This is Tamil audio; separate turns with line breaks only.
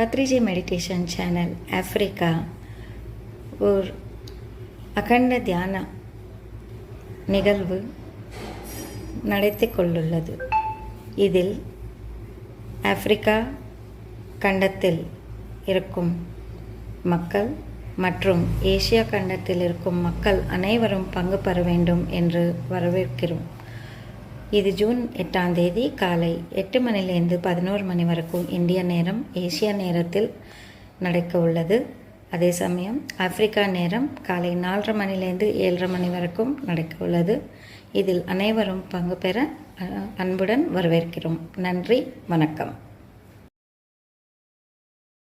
பத்ரிஜி மெடிடேஷன் சேனல் ஆஃப்ரிக்கா ஒரு அகண்ட தியான நிகழ்வு நடத்தி கொண்டுள்ளது. இதில் ஆஃப்ரிக்கா கண்டத்தில் இருக்கும் மக்கள் மற்றும் ஏசியா கண்டத்தில் இருக்கும் மக்கள் அனைவரும் பங்கு பெற வேண்டும் என்று வரவேற்கிறோம். இது ஜூன் 8ஆம் தேதி காலை 8 மணிலேருந்து 11 மணி வரைக்கும் இந்திய நேரம், ஏசியா நேரத்தில் நடக்க உள்ளது. அதே சமயம் ஆப்பிரிக்கா நேரம் காலை 4:30 மணிலேருந்து 7:30 மணி வரைக்கும் நடக்க உள்ளது. இதில் அனைவரும் பங்கு பெற அன்புடன் வரவேற்கிறோம். நன்றி, வணக்கம்.